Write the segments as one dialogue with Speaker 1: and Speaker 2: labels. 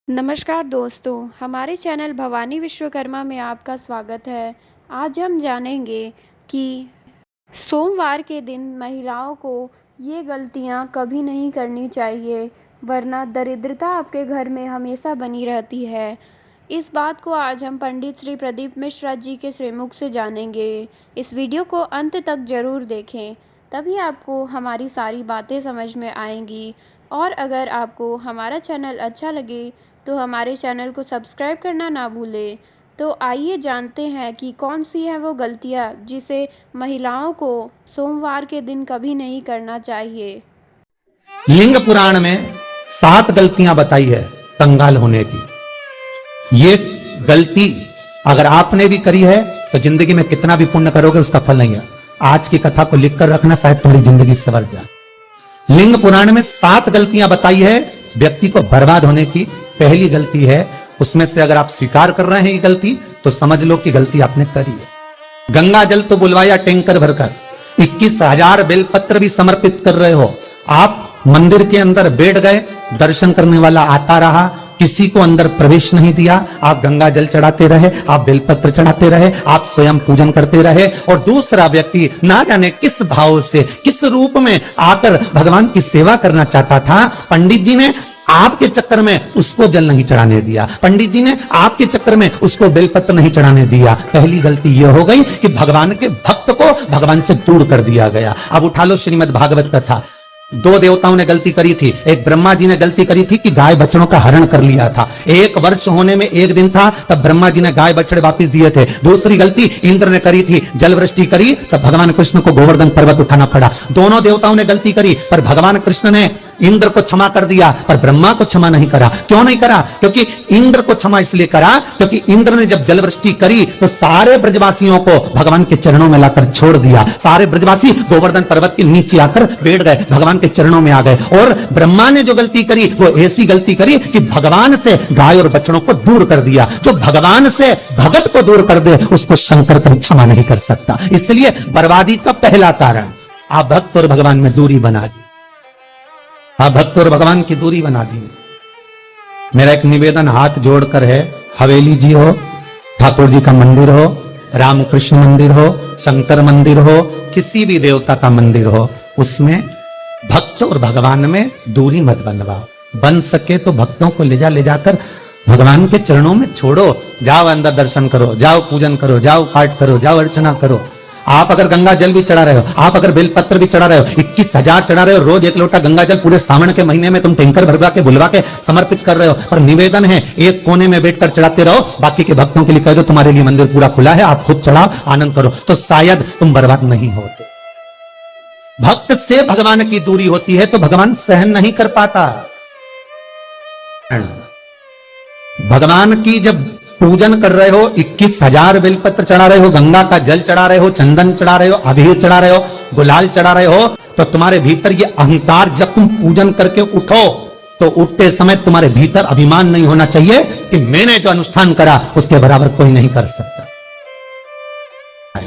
Speaker 1: नमस्कार दोस्तों, हमारे चैनल भवानी विश्वकर्मा में आपका स्वागत है। आज हम जानेंगे कि सोमवार के दिन महिलाओं को ये गलतियां कभी नहीं करनी चाहिए, वरना दरिद्रता आपके घर में हमेशा बनी रहती है। इस बात को आज हम पंडित श्री प्रदीप मिश्रा जी के श्रीमुख से जानेंगे। इस वीडियो को अंत तक ज़रूर देखें, तभी आपको हमारी सारी बातें समझ में आएंगी। और अगर आपको हमारा चैनल अच्छा लगे तो हमारे चैनल को सब्सक्राइब करना ना भूलें। तो आइए जानते हैं कि कौन सी है वो गलतियाँ जिसे महिलाओं को सोमवार के दिन कभी नहीं करना चाहिए।
Speaker 2: लिंग पुराण में 7 गलतियां बताई है कंगाल होने की। ये गलती अगर आपने भी करी है तो जिंदगी में कितना भी पुण्य करोगे उसका फल नहीं है। आज की कथा को लिखकर रखना, शायद तुम्हारी जिंदगी संवर जाए। लिंग पुराण में 7 गलतियां बताई है व्यक्ति को बर्बाद होने की। पहली गलती है, उसमें से अगर आप स्वीकार कर रहे हैं ये गलती तो समझ लो कि गलती आपने करी है। गंगा जल तो बुलवाया टैंकर भरकर, 21,000 बेलपत्र भी समर्पित कर रहे हो। आप मंदिर के अंदर बैठ गए, दर्शन करने वाला आता रहा, किसी को अंदर प्रवेश नहीं दिया। आप गंगा जल चढ़ाते रहे, आप बेलपत्र चढ़ाते रहे, आप स्वयं पूजन करते रहे, और दूसरा व्यक्ति ना जाने किस भाव से, किस रूप में आकर भगवान की सेवा करना चाहता था। पंडित जी ने आपके चक्कर में उसको जल नहीं चढ़ाने दिया, पंडित जी ने आपके चक्कर में उसको बेलपत्र नहीं चढ़ाने दिया। पहली गलती यह हो गई कि भगवान के भक्त को भगवान से दूर कर दिया गया। अब उठा लो श्रीमद् भागवत कथा। 2 देवताओं ने गलती करी थी। एक ब्रह्मा जी ने गलती करी थी कि गाय बछड़ों का हरण कर लिया था। 1 वर्ष होने में 1 दिन था तब ब्रह्मा जी ने गाय बछड़े वापस दिए थे। दूसरी गलती इंद्र ने करी थी, जल वृष्टि करी तब भगवान कृष्ण को गोवर्धन पर्वत उठाना पड़ा। दोनों देवताओं ने गलती करी, पर भगवान कृष्ण ने इंद्र को क्षमा कर दिया, पर ब्रह्मा को क्षमा नहीं करा। क्यों नहीं करा? क्योंकि इंद्र को क्षमा इसलिए करा क्योंकि इंद्र ने जब जलवृष्टि करी तो सारे ब्रजवासियों को भगवान के चरणों में लाकर छोड़ दिया। सारे ब्रजवासी गोवर्धन पर्वत के नीचे आकर बैठ गए, भगवान के चरणों में आ गए। और ब्रह्मा ने जो गलती करी वो ऐसी गलती करी कि भगवान से गाय और बछड़ों को दूर कर दिया। जो भगवान से भगत को दूर कर दे उसको शंकर कभी क्षमा नहीं कर सकता। इसलिए बर्बादी का पहला कारण आप भक्त और भगवान में दूरी बना दी। आप भक्त और भगवान की दूरी बना दी। मेरा एक निवेदन हाथ जोड़कर है, हवेली जी हो, ठाकुर जी का मंदिर हो, रामकृष्ण मंदिर हो, शंकर मंदिर हो, किसी भी देवता का मंदिर हो, उसमें भक्त और भगवान में दूरी मत बनवाओ। बन सके तो भक्तों को ले जाकर भगवान के चरणों में छोड़ो। जाओ अंदर दर्शन करो, जाओ पूजन करो, जाओ पाठ करो, जाओ अर्चना करो। आप अगर गंगा जल भी चढ़ा रहे हो, आप अगर बेलपत्र भी चढ़ा रहे हो, 21,000 चढ़ा रहे हो, रोज 1 लोटा गंगा जल पूरे सावन के महीने में तुम टैंकर भरवा के बुलवा के समर्पित कर रहे हो, और निवेदन है एक कोने में बैठकर चढ़ाते रहो, बाकी के भक्तों के लिए कह दो तुम्हारे लिए मंदिर पूरा खुला है, आप खुद चढ़ाओ, आनंद करो, तो शायद तुम बर्बाद नहीं होते। भक्त से भगवान की दूरी होती है तो भगवान सहन नहीं कर पाता। भगवान की जब पूजन कर रहे हो, 21,000 बेलपत्र चढ़ा रहे हो, गंगा का जल चढ़ा रहे हो, चंदन चढ़ा रहे हो, अबीर चढ़ा रहे हो, गुलाल चढ़ा रहे हो, तो तुम्हारे भीतर ये अहंकार, जब तुम पूजन करके उठो तो उठते समय तुम्हारे भीतर अभिमान नहीं होना चाहिए कि मैंने जो अनुष्ठान करा उसके बराबर कोई नहीं कर सकता।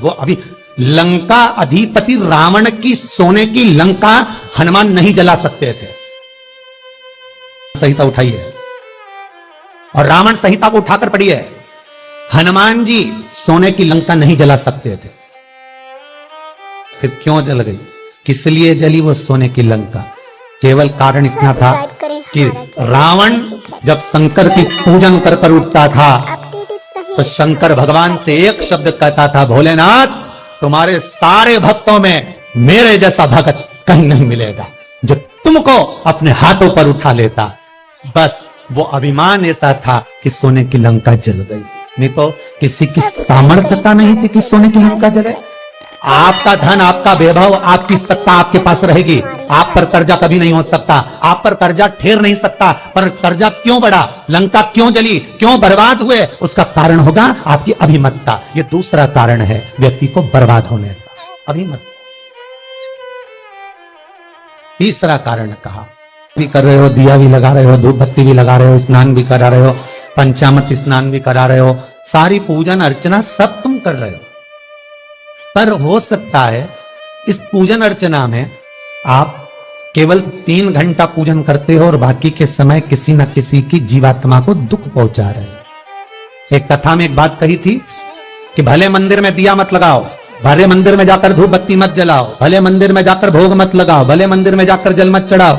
Speaker 2: वो अभी लंका अधिपति रावण की सोने की लंका हनुमान नहीं जला सकते थे। संहिता उठाई है और रावण संहिता को उठाकर पड़ी है। हनुमान जी सोने की लंका नहीं जला सकते थे। फिर क्यों जल गई? किस लिए जली वो सोने की लंका? केवल कारण इतना था कि रावण जब शंकर की पूजन कर कर उठता था तो शंकर भगवान से एक शब्द कहता था, भोलेनाथ तुम्हारे सारे भक्तों में मेरे जैसा भक्त कहीं नहीं मिलेगा जो तुमको अपने हाथों पर उठा लेता। बस वो अभिमान ऐसा था कि सोने की लंका जल गई, नहीं तो किसी की सामर्थ्यता नहीं थी कि सोने की लंका जले। आपका धन, आपका वैभव, आपकी सत्ता आपके पास रहेगी, आप पर कर्जा कभी नहीं हो सकता, आप पर कर्जा ठहर नहीं सकता। पर कर्जा क्यों बढ़ा, लंका क्यों जली, क्यों बर्बाद हुए, उसका कारण होगा आपकी अभिमत्ता। ये दूसरा कारण है व्यक्ति को बर्बाद होने का, अभिमत्ता। तीसरा कारण कहा, भी कर रहे हो, दिया भी लगा रहे हो, धूप बत्ती भी लगा रहे हो, स्नान भी करा रहे हो, पंचामृत स्नान भी करा रहे हो, सारी पूजन अर्चना सब तुम कर रहे हो, पर हो सकता है इस पूजन अर्चना में आप केवल 3 घंटा पूजन करते हो और बाकी के समय किसी न किसी की जीवात्मा को दुख पहुंचा रहे हो। एक कथा में एक बात कही थी कि भले मंदिर में दिया मत लगाओ, भले मंदिर में जाकर धूप बत्ती मत जलाओ, भले मंदिर में जाकर भोग मत लगाओ, भले मंदिर में जाकर जल मत चढ़ाओ,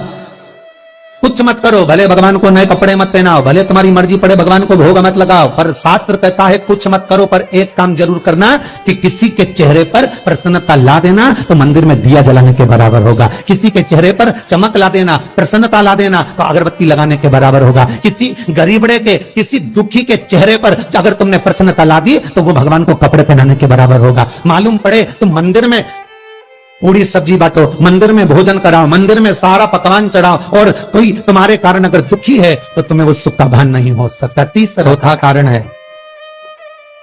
Speaker 2: कुछ मत करो, भले भगवान को नए कपड़े मत पहनाओ, भले तुम्हारी मर्जी पड़े भगवान को भोग मत लगाओ, पर शास्त्र कहता है कुछ मत करो, पर एक काम जरूर करना कि किसी के चेहरे पर प्रसन्नता ला देना तो मंदिर में दिया जलाने के बराबर होगा। किसी के चेहरे पर चमक ला देना, प्रसन्नता ला देना तो अगरबत्ती लगाने के बराबर होगा। किसी गरीबड़े के, किसी दुखी के चेहरे पर अगर तुमने प्रसन्नता ला दी तो वो भगवान को कपड़े पहनाने के बराबर होगा। मालूम पड़े तुम मंदिर में पूरी सब्जी बांटो, मंदिर में भोजन कराओ, मंदिर में सारा पकवान चढ़ाओ और कोई तुम्हारे कारण अगर दुखी है तो तुम्हें वो सुख का भान नहीं हो सकता। तीसरा चौथा कारण है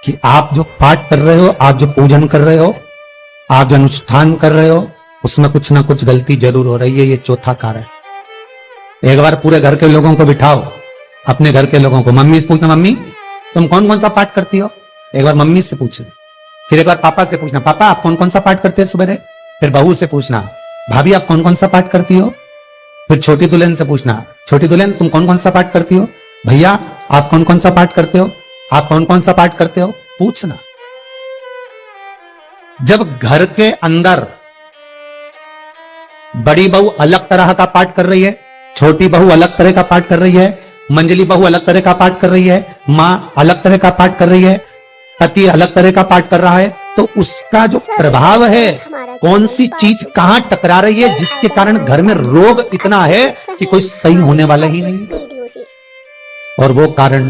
Speaker 2: कि आप जो पाठ कर रहे हो, आप जो पूजन कर रहे हो, आप जो अनुष्ठान कर रहे हो, उसमें कुछ ना कुछ गलती जरूर हो रही है। ये चौथा कारण। एक बार पूरे घर के लोगों को बिठाओ, अपने घर के लोगों को, मम्मी से पूछना, मम्मी तुम कौन कौन सा पाठ करती हो? एक बार मम्मी से पूछना, फिर एक बार पापा से पूछना, पापा आप कौन कौन सा पाठ करते हो सुबह? फिर बहू से पूछना, भाभी आप कौन कौन सा पाठ करती हो? फिर छोटी दुल्हन से पूछना, छोटी दुल्हन तुम कौन कौन सा पाठ करती हो? भैया आप कौन कौन सा पाठ करते हो? आप कौन कौन सा पाठ करते हो? पूछना। जब घर के अंदर बड़ी बहू अलग तरह का पाठ कर रही है, छोटी बहू अलग तरह का पाठ कर रही है, मंजली बहू अलग तरह का पाठ कर रही है, मां अलग तरह का पाठ कर रही है, पति अलग तरह का पाठ कर रहा है, तो उसका जो प्रभाव है, कौन सी चीज कहां टकरा रही है जिसके कारण घर में रोग इतना है कि कोई सही होने वाला ही नहीं, और वो कारण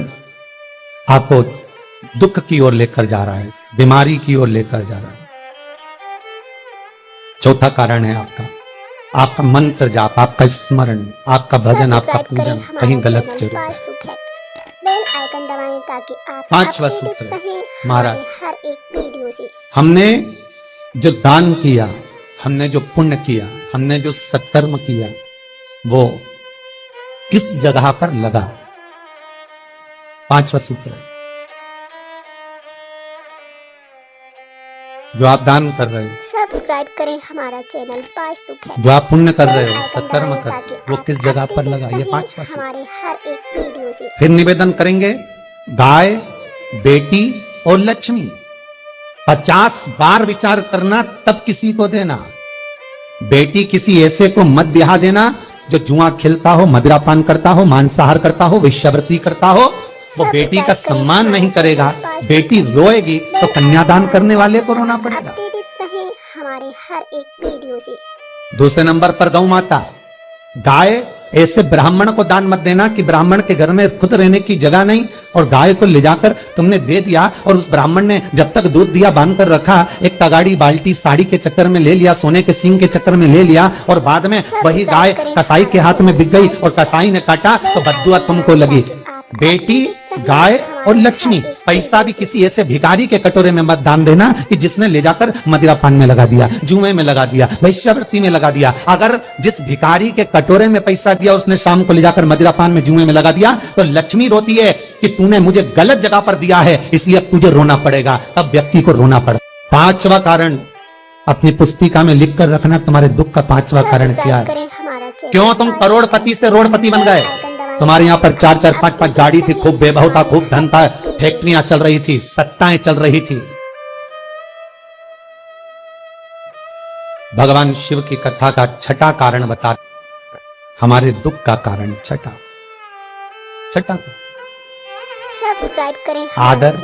Speaker 2: आपको दुख की ओर लेकर जा रहा है, बीमारी की ओर लेकर जा रहा है। चौथा कारण है आपका मंत्र जाप, आपका स्मरण, आपका भजन, आपका पूजन कहीं गलत जरूर है।
Speaker 3: बेल आइकन दबाएं ताकि आप
Speaker 2: पांचवा सूत्र महाराज,
Speaker 3: हर एक वीडियो से।
Speaker 2: हमने जो दान किया, हमने जो पुण्य किया, हमने जो सत्कर्म किया, वो किस जगह पर लगा? पांचवा सूत्र है। जो आप दान कर रहे हो,
Speaker 3: सब्सक्राइब करें हमारा चैनल वास्तु फैक्ट।
Speaker 2: जो आप पुण्य कर रहे हो, सत्कर्म कर रहे हो, वो किस जगह पर लगा? ये पांचवा सूत्र।
Speaker 3: हमारे हर एक वीडियो से।
Speaker 2: फिर निवेदन करेंगे, गाय, बेटी और लक्ष्मी 50 बार विचार करना तब किसी को देना। बेटी किसी ऐसे को मत ब्याह देना जो जुआ खेलता हो, मदिरापान करता हो, मांसाहार करता हो, वेश्यावृत्ति करता हो। वो बेटी का सम्मान नहीं करेगा, बेटी रोएगी तो कन्यादान करने वाले को रोना पड़ेगा।
Speaker 3: अपडेटेड रहें हमारे हर एक वीडियो से।
Speaker 2: दूसरे नंबर पर गौ माता, गाय ऐसे ब्राह्मण को दान मत देना कि ब्राह्मण के घर में खुद रहने की जगह नहीं और गाय को ले जाकर तुमने दे दिया और उस ब्राह्मण ने जब तक दूध दिया बांध कर रखा, एक तगाड़ी बाल्टी साड़ी के चक्कर में ले लिया, सोने के सींग के चक्कर में ले लिया और बाद में वही गाय कसाई के हाथ में बिक गई और कसाई ने काटा तो बद्दुआ तुमको लगी। बेटी, गाय और लक्ष्मी, पैसा भी किसी ऐसे भिखारी के कटोरे में मत दान देना कि जिसने ले जाकर मदिरापान में लगा दिया, जुए में लगा दिया, वैश्यावृत्ति में लगा दिया। अगर जिस भिखारी के कटोरे में पैसा दिया उसने शाम को ले जाकर मदिरापान में, जुए में लगा दिया, तो लक्ष्मी रोती है कि तूने मुझे गलत जगह पर दिया है, इसलिए अब तुझे रोना पड़ेगा। तब व्यक्ति को रोना पड़ेगा। पांचवा कारण अपनी पुस्तिका में लिख कर रखना, तुम्हारे दुख का पांचवा कारण क्या है? क्यों तुम करोड़पति से रोड़पति बन गए? तुम्हारे यहाँ पर 4-4, 5-5 गाड़ी थी, खूब वैभव था, खूब धन था, फैक्ट्रियां चल रही थी, सत्ताएं चल रही थी। भगवान शिव की कथा का छठा कारण बता, हमारे दुख का कारण छठा।
Speaker 3: सब्सक्राइब करें
Speaker 2: आदर,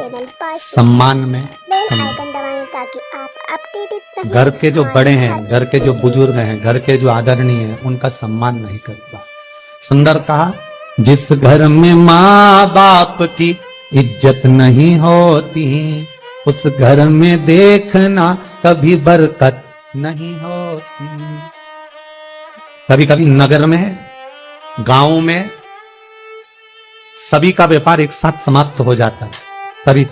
Speaker 2: सम्मान में
Speaker 3: बेल आइकन दबाएं ताकि आप अपडेटेड रहें।
Speaker 2: घर के जो बड़े हैं, घर के जो बुजुर्ग हैं, घर के जो आदरणीय हैं, उनका सम्मान नहीं करता। सुंदर कहा, जिस घर में माँ बाप की इज्जत नहीं होती, उस घर में देखना कभी बरकत नहीं होती। कभी कभी नगर में, गांव में सभी का व्यापार एक साथ समाप्त हो जाता है। कभी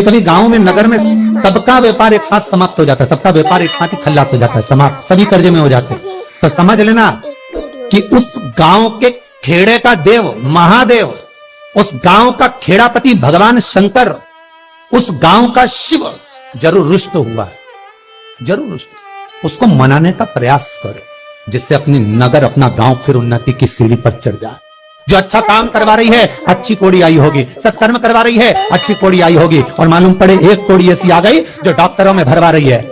Speaker 2: कभी गांव में, नगर में सबका व्यापार एक साथ समाप्त हो जाता है, सबका व्यापार एक साथ ही खल्लास हो जाता है, समाप्त, सभी कर्जे में हो जाते हैं। तो समझ लेना कि उस गांव के खेड़े का देव महादेव, उस गांव का खेड़ापति भगवान शंकर, उस गांव का शिव जरूर रुष्ट हुआ है, जरूर रुष्ट। उसको मनाने का प्रयास करो। जिससे अपनी नगर, अपना गांव फिर उन्नति की सीढ़ी पर चढ़ जाए। जो अच्छा काम करवा रही है, अच्छी कोड़ी आई होगी। सत्कर्म करवा रही है, अच्छी कोड़ी आई होगी। और मालूम पड़े एक कोड़ी ऐसी आ गई जो डॉक्टरों में भरवा रही है,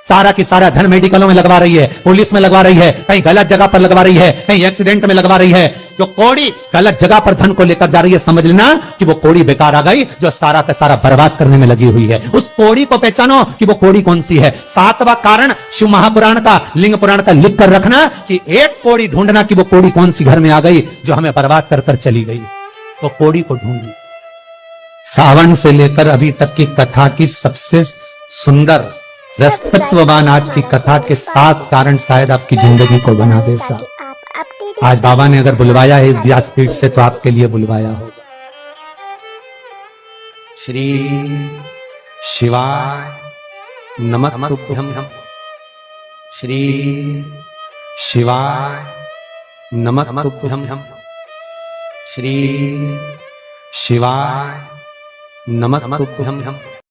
Speaker 2: सारा की सारा धन मेडिकलों में लगवा रही है, पुलिस में लगवा रही है, कहीं गलत जगह पर लगवा रही है, कहीं एक्सीडेंट में लगवा रही है। जो कोड़ी गलत जगह पर धन को लेकर जा रही है, समझ लेना कि वो कोड़ी बेकार आ गई, जो सारा का सारा बर्बाद करने में लगी हुई है। उस कोड़ी को पहचानो कि वो कोड़ी कौन सी है। 7वां कारण शिव महापुराण का, लिंग पुराण का लिख कर रखना कि एक कोड़ी ढूंढना कि वो कोड़ी कौन सी घर में आ गई जो हमें बर्बाद कर कर चली गई। तो कोड़ी को ढूंढी। सावन से लेकर अभी तक की कथा की सबसे सुंदर रसतत्ववान आज की कथा के 7 कारण शायद आपकी जिंदगी को बना दे। साहब,
Speaker 3: आप अपडेटेड
Speaker 2: आज बाबा ने अगर बुलवाया है इस व्यासपीठ से तो आपके लिए बुलवाया होगा। श्री शिवाय नमस्तुभ्यं। श्री शिवाय नमस्तुभ्यं। श्री शिवाय नमस्तुभ्यं।